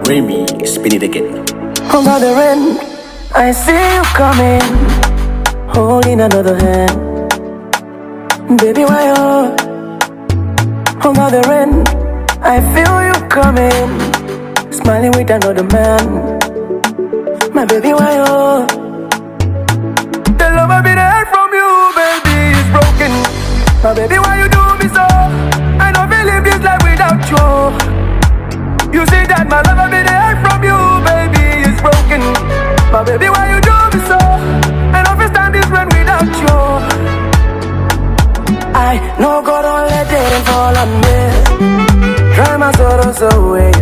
Remy, spin it again. On the other end, I see you coming, holding another hand. Baby, why you? On the other end, I feel you coming, smiling with another man. My baby, why you? The love I've been heard from you, baby, is broken. My baby, why you do me so? I don't believe this life without you. You see that my love I've been heard from you, baby, is broken. My baby, why you do me so? I don't stand this run without you. I know God don't let it fall on me. Try my sorrows away.